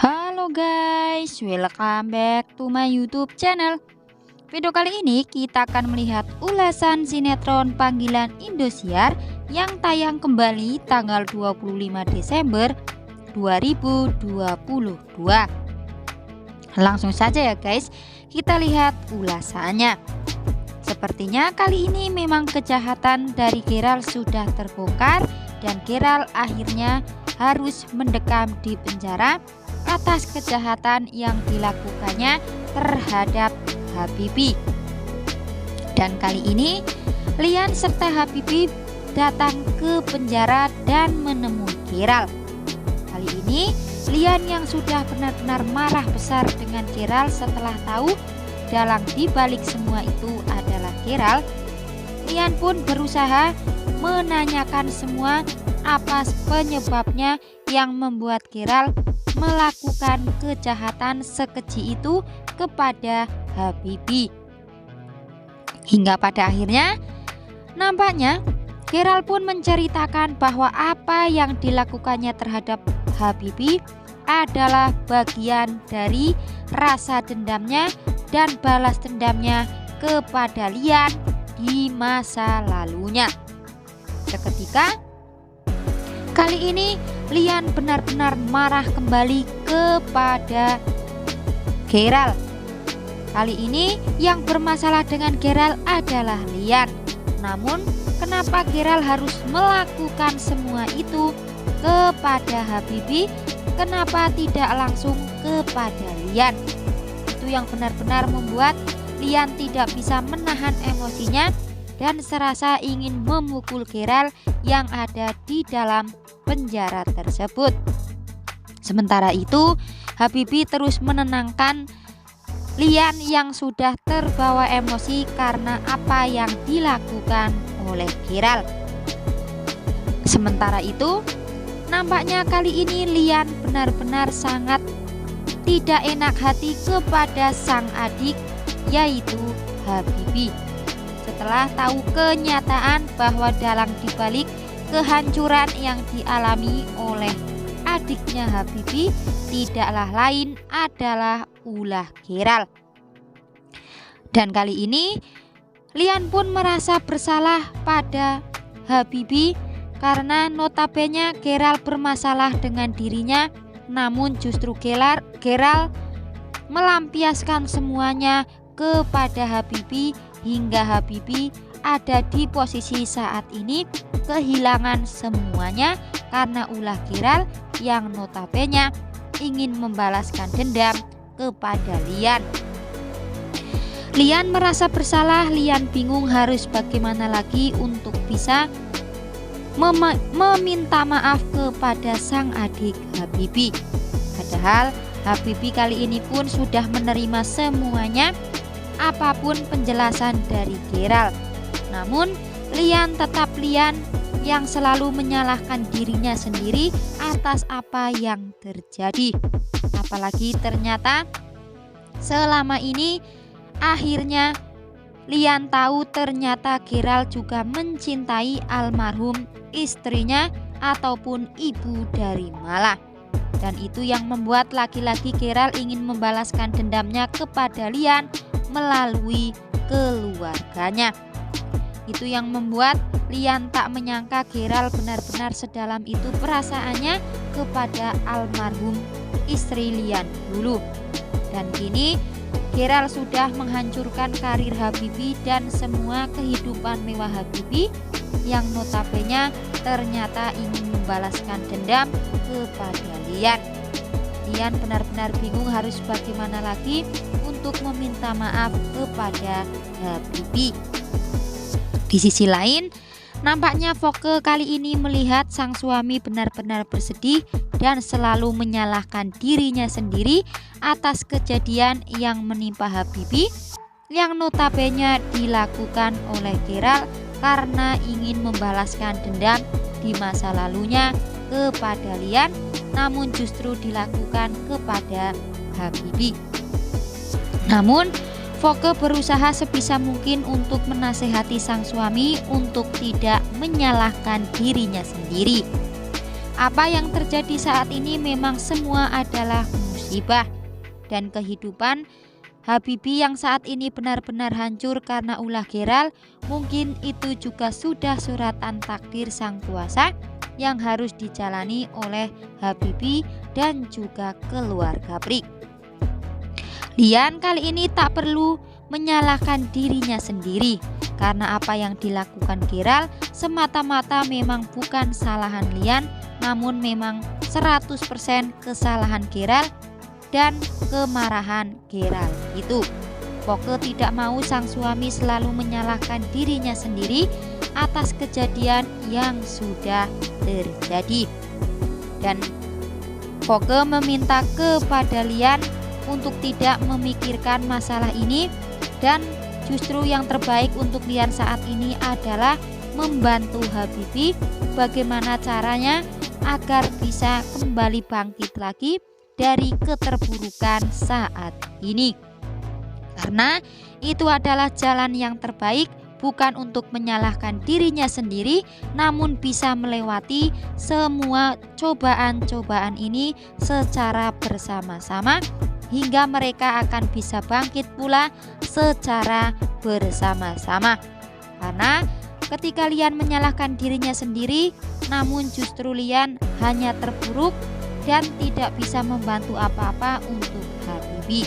Halo guys, welcome back to my YouTube channel. Video kali ini kita akan melihat ulasan sinetron panggilan Indosiar yang tayang kembali tanggal 25 Desember 2022. Langsung saja ya guys, kita lihat ulasannya. Sepertinya kali ini memang kejahatan dari Gerald sudah terbongkar dan Gerald akhirnya harus mendekam di penjara atas kejahatan yang dilakukannya terhadap Habibie. Dan kali ini Lian serta Habibie datang ke penjara dan menemui Gerald. Kali ini Lian yang sudah benar-benar marah besar dengan Gerald setelah tahu dalang di balik semua itu adalah Gerald. Lian pun berusaha menanyakan semua apa penyebabnya yang membuat Gerald melakukan kejahatan sekeji itu kepada Habibie. Hingga pada akhirnya nampaknya Gerald pun menceritakan bahwa apa yang dilakukannya terhadap Habibie adalah bagian dari rasa dendamnya dan balas dendamnya kepada Lian di masa lalunya. Seketika kali ini Lian benar-benar marah kembali kepada Gerald. Kali ini yang bermasalah dengan Gerald adalah Lian. Namun kenapa Gerald harus melakukan semua itu kepada Habibie? Kenapa tidak langsung kepada Lian? Itu yang benar-benar membuat Lian tidak bisa menahan emosinya dan serasa ingin memukul Gerald yang ada di dalam penjara tersebut. Sementara itu Habibie terus menenangkan Lian yang sudah terbawa emosi karena apa yang dilakukan oleh Gerald. Sementara itu nampaknya kali ini Lian benar-benar sangat tidak enak hati kepada sang adik yaitu Habibie. Setelah tahu kenyataan bahwa dalang dibalik kehancuran yang dialami oleh adiknya Habibie tidaklah lain adalah ulah Gerald. Dan kali ini Lian pun merasa bersalah pada Habibie karena notabene Gerald bermasalah dengan dirinya, namun justru Gerald melampiaskan semuanya kepada Habibie hingga Habibie ada di posisi saat ini kehilangan semuanya karena ulah Gerald yang notabene ingin membalaskan dendam kepada Lian. Lian merasa bersalah, Lian bingung harus bagaimana lagi untuk bisa meminta maaf kepada sang adik Habibie. Padahal Habibie kali ini pun sudah menerima semuanya, apapun penjelasan dari Gerald. Namun Lian tetap Lian yang selalu menyalahkan dirinya sendiri atas apa yang terjadi. Apalagi ternyata selama ini akhirnya Lian tahu ternyata Gerald juga mencintai almarhum istrinya ataupun ibu dari Mala. Dan itu yang membuat lagi-lagi Gerald ingin membalaskan dendamnya kepada Lian melalui keluarganya. Itu yang membuat Lian tak menyangka Gerald benar-benar sedalam itu perasaannya kepada almarhum istri Lian dulu. Dan kini Gerald sudah menghancurkan karir Habibie dan semua kehidupan mewah Habibie yang notabene ternyata ingin membalaskan dendam kepada Lian. Lian benar-benar bingung harus bagaimana lagi untuk meminta maaf kepada Habibie. Di sisi lain, nampaknya Voke kali ini melihat sang suami benar-benar bersedih dan selalu menyalahkan dirinya sendiri atas kejadian yang menimpa Habibie yang notabene dilakukan oleh Gerald karena ingin membalaskan dendam di masa lalunya kepada Lian, namun justru dilakukan kepada Habibie. Namun Voke berusaha sebisa mungkin untuk menasehati sang suami untuk tidak menyalahkan dirinya sendiri. Apa yang terjadi saat ini memang semua adalah musibah, dan kehidupan Habibie yang saat ini benar-benar hancur karena ulah Gerald, mungkin itu juga sudah suratan takdir Sang Kuasa yang harus dijalani oleh Habibie dan juga keluarga Brik. Lian kali ini tak perlu menyalahkan dirinya sendiri, karena apa yang dilakukan Gerald semata-mata memang bukan kesalahan Lian, namun memang 100% kesalahan Gerald dan kemarahan Gerald itu. Poke tidak mau sang suami selalu menyalahkan dirinya sendiri atas kejadian yang sudah terjadi. Dan Poke meminta kepada Lian untuk tidak memikirkan masalah ini, dan justru yang terbaik untuk Lian saat ini adalah membantu Habibie bagaimana caranya agar bisa kembali bangkit lagi dari keterpurukan saat ini. Karena itu adalah jalan yang terbaik, bukan untuk menyalahkan dirinya sendiri, namun bisa melewati semua cobaan-cobaan ini secara bersama-sama hingga mereka akan bisa bangkit pula secara bersama-sama. Karena ketika Lian menyalahkan dirinya sendiri, namun justru Lian hanya terpuruk dan tidak bisa membantu apa-apa untuk Habibie.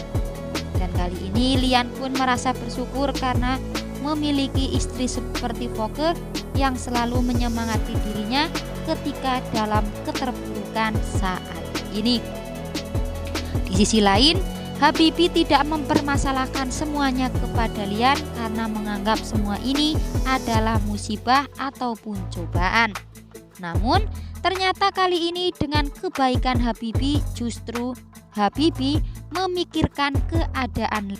Dan kali ini Lian pun merasa bersyukur karena memiliki istri seperti Poke yang selalu menyemangati dirinya ketika dalam keterpurukan saat ini. Di sisi lain, Habibie tidak mempermasalahkan semuanya kepada Lian karena menganggap semua ini adalah musibah ataupun cobaan. Namun, ternyata kali ini dengan kebaikan Habibie, justru Habibie memikirkan keadaan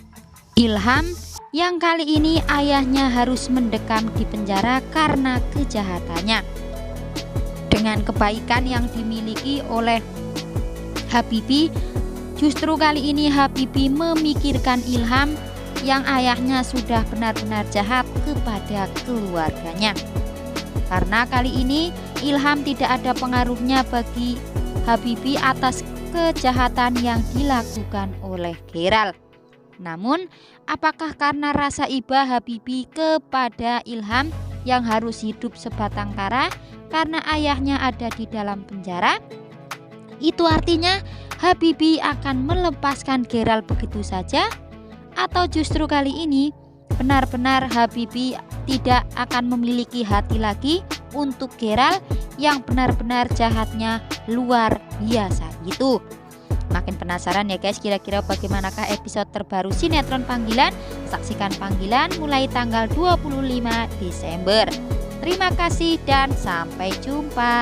Ilham yang kali ini ayahnya harus mendekam di penjara karena kejahatannya. Dengan kebaikan yang dimiliki oleh Habibie, justru kali ini Habibie memikirkan Ilham yang ayahnya sudah benar-benar jahat kepada keluarganya. Karena kali ini Ilham tidak ada pengaruhnya bagi Habibie atas kejahatan yang dilakukan oleh Gerald. Namun, apakah karena rasa iba Habibie kepada Ilham yang harus hidup sebatang kara karena ayahnya ada di dalam penjara? Itu artinya Habibie akan melepaskan Gerald begitu saja? Atau justru kali ini benar-benar Habibie tidak akan memiliki hati lagi untuk Gerald yang benar-benar jahatnya luar biasa itu? Makin penasaran ya guys, kira-kira bagaimanakah episode terbaru sinetron Panggilan? Saksikan Panggilan mulai tanggal 25 Desember. Terima kasih dan sampai jumpa.